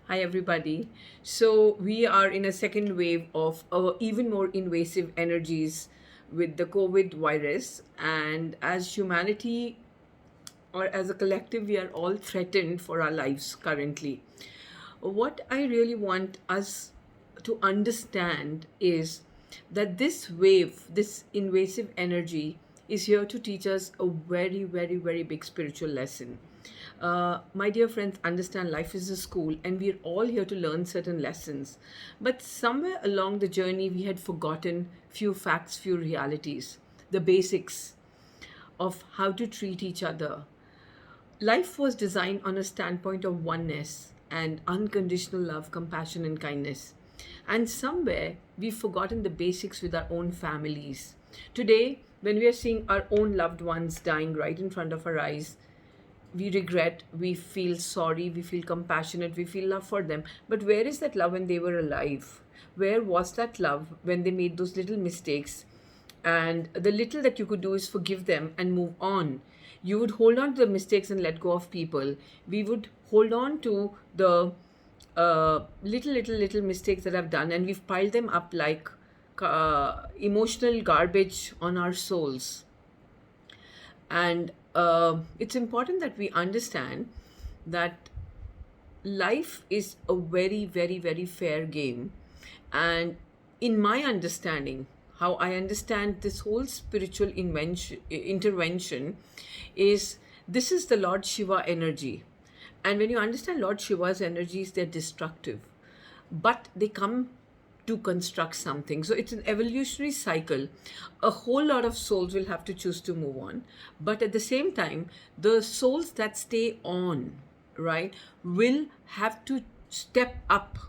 Hi, everybody. So, we are in a second wave of even more invasive energies with the COVID virus. And as humanity or as a collective, we are all threatened for our lives currently. What I really want us to understand is that this wave, this invasive energy, is here to teach us a very, very, very big spiritual lesson. My dear friends, understand life is a school and we're all here to learn certain lessons. But somewhere along the journey, we had forgotten few facts, few realities, the basics of how to treat each other. Life was designed on a standpoint of oneness and unconditional love, compassion, and kindness. And somewhere we've forgotten the basics with our own families. Today, when we are seeing our own loved ones dying right in front of our eyes, we regret, we feel sorry, we feel compassionate, we feel love for them. But where is that love when they were alive? Where was that love when they made those little mistakes? And the little that you could do is forgive them and move on. You would hold on to the mistakes and let go of people. We would hold on to the little mistakes that I've done, and we've piled them up like emotional garbage on our souls. And it's important that we understand that life is a very, very, very fair game. And in my understanding, how I understand this whole spiritual intervention is this is the Lord Shiva energy. And when you understand Lord Shiva's energies, they're destructive, but they come to construct something. So it's an evolutionary cycle. A whole lot of souls will have to choose to move on. But at the same time, the souls that stay on, right, will have to step up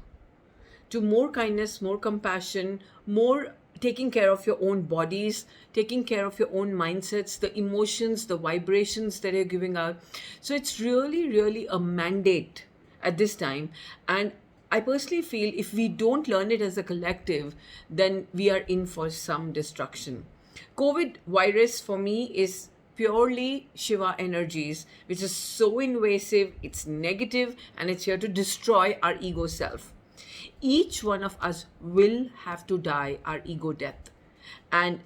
to more kindness, more compassion, more taking care of your own bodies, taking care of your own mindsets, the emotions, the vibrations that you're giving out. So it's really, really a mandate at this time. And I personally feel if we don't learn it as a collective, then we are in for some destruction. COVID virus for me is purely Shiva energies, which is so invasive, it's negative, and it's here to destroy our ego self. Each one of us will have to die our ego death. And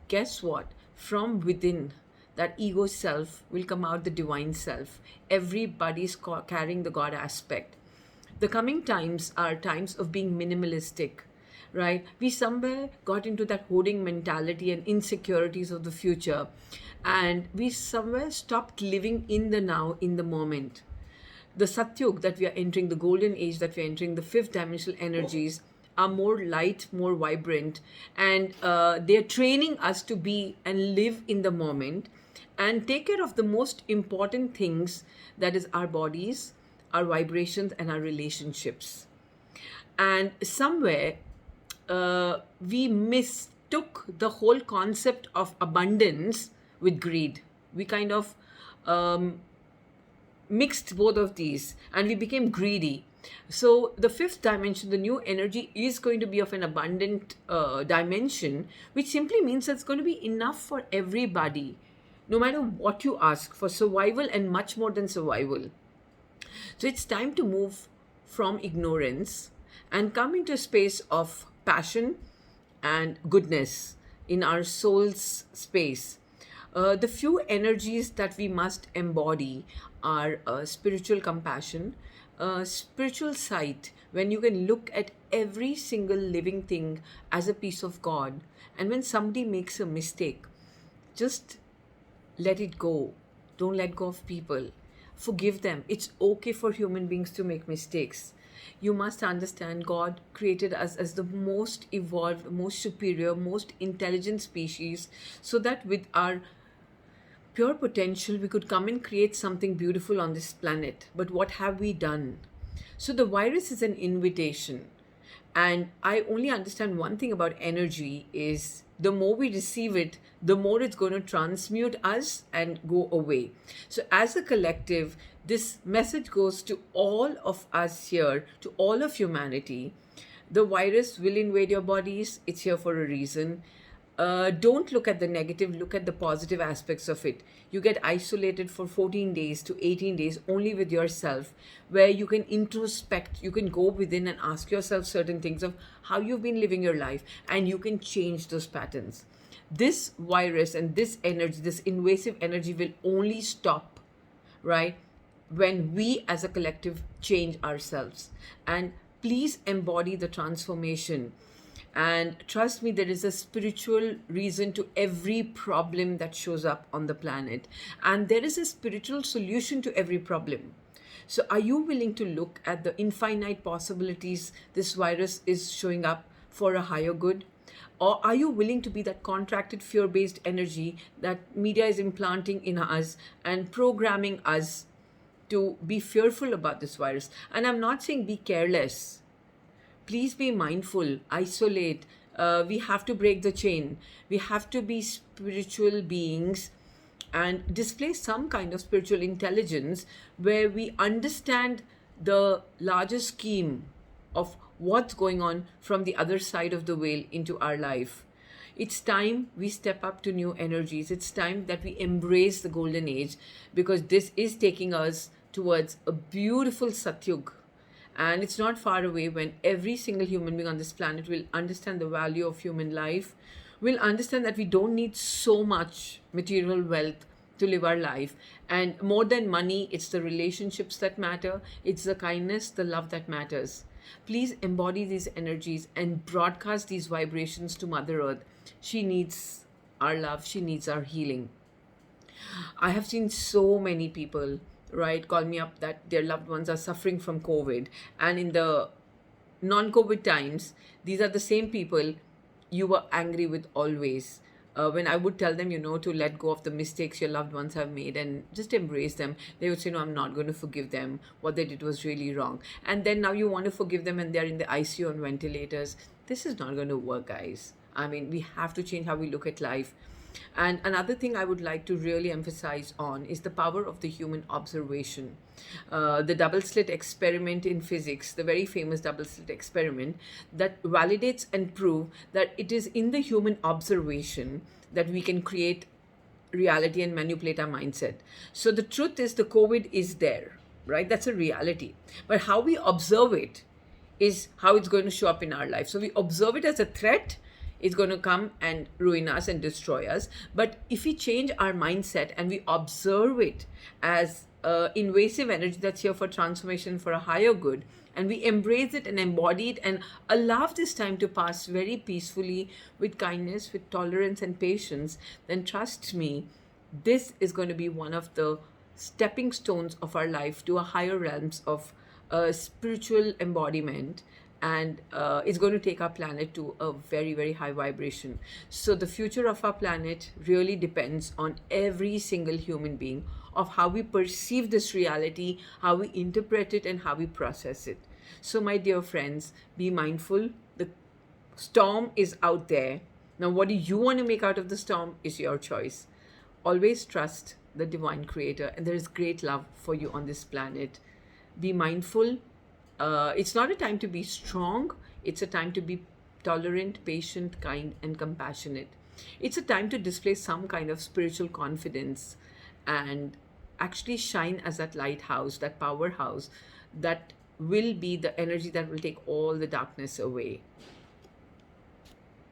guess what? From within that ego self will come out the divine self. Everybody's carrying the God aspect. The coming times are times of being minimalistic, right? We somewhere got into that hoarding mentality and insecurities of the future, and we somewhere stopped living in the now, in the moment. The Satyug that we are entering, the golden age that we are entering, the fifth dimensional energies are more light, more vibrant, and they are training us to be and live in the moment and take care of the most important things, that is our bodies, our vibrations, and our relationships. And somewhere we mistook the whole concept of abundance with greed. We kind of mixed both of these and we became greedy. So the fifth dimension, the new energy, is going to be of an abundant dimension, which simply means that it's going to be enough for everybody, no matter what you ask, for survival and much more than survival. So it's time to move from ignorance and come into a space of passion and goodness in our soul's space. The few energies that we must embody are spiritual compassion, spiritual sight, when you can look at every single living thing as a piece of God. And when somebody makes a mistake, just let it go. Don't let go of people. Forgive them. It's okay for human beings to make mistakes. You must understand God created us as the most evolved, most superior, most intelligent species, so that with our pure potential, we could come and create something beautiful on this planet. But what have we done? So the virus is an invitation. And I only understand one thing about energy is the more we receive it, the more it's going to transmute us and go away. So as a collective, this message goes to all of us here, to all of humanity. The virus will invade your bodies. It's here for a reason. Don't look at the negative, look at the positive aspects of it. You get isolated for 14 days to 18 days only with yourself, where you can introspect, you can go within and ask yourself certain things of how you've been living your life, and you can change those patterns. This virus and this energy, this invasive energy, will only stop, right, when we as a collective change ourselves. And please embody the transformation. And trust me, there is a spiritual reason to every problem that shows up on the planet. And there is a spiritual solution to every problem. So, are you willing to look at the infinite possibilities this virus is showing up for a higher good? Or are you willing to be that contracted, fear based energy that media is implanting in us and programming us to be fearful about this virus? And I'm not saying be careless. Please be mindful, isolate. We have to break the chain. We have to be spiritual beings and display some kind of spiritual intelligence where we understand the larger scheme of what's going on from the other side of the veil into our life. It's time we step up to new energies. It's time that we embrace the golden age, because this is taking us towards a beautiful Satyug. And it's not far away when every single human being on this planet will understand the value of human life, will understand that we don't need so much material wealth to live our life. And more than money, it's the relationships that matter, it's the kindness, the love that matters. Please embody these energies and broadcast these vibrations to Mother Earth. She needs our love, she needs our healing. I have seen so many people, right, call me up that their loved ones are suffering from COVID. And in the non COVID times, these are the same people you were angry with always. When I would tell them, to let go of the mistakes your loved ones have made and just embrace them, they would say, no, I'm not going to forgive them. What they did was really wrong. And then now you want to forgive them and they're in the ICU on ventilators. This is not going to work, guys. I mean, we have to change how we look at life. And another thing I would like to really emphasize on is the power of the human observation. The double slit experiment in physics, the very famous double slit experiment, that validates and prove that it is in the human observation that we can create reality and manipulate our mindset. So the truth is the COVID is there, right? That's a reality. But how we observe it is how it's going to show up in our life. So we observe it as a threat, it's going to come and ruin us and destroy us. But if we change our mindset and we observe it as invasive energy that's here for transformation, for a higher good, and we embrace it and embody it and allow this time to pass very peacefully with kindness, with tolerance and patience, then trust me, this is going to be one of the stepping stones of our life to a higher realms of spiritual embodiment. And it's going to take our planet to a very, very high vibration. So the future of our planet really depends on every single human being, of how we perceive this reality, how we interpret it, and how we process it. So my dear friends, be mindful. The storm is out there. Now, what do you want to make out of the storm is your choice. Always trust the divine creator, and there is great love for you on this planet. Be mindful. It's not a time to be strong. It's a time to be tolerant, patient, kind, and compassionate. It's a time to display some kind of spiritual confidence and actually shine as that lighthouse, that powerhouse that will be the energy that will take all the darkness away.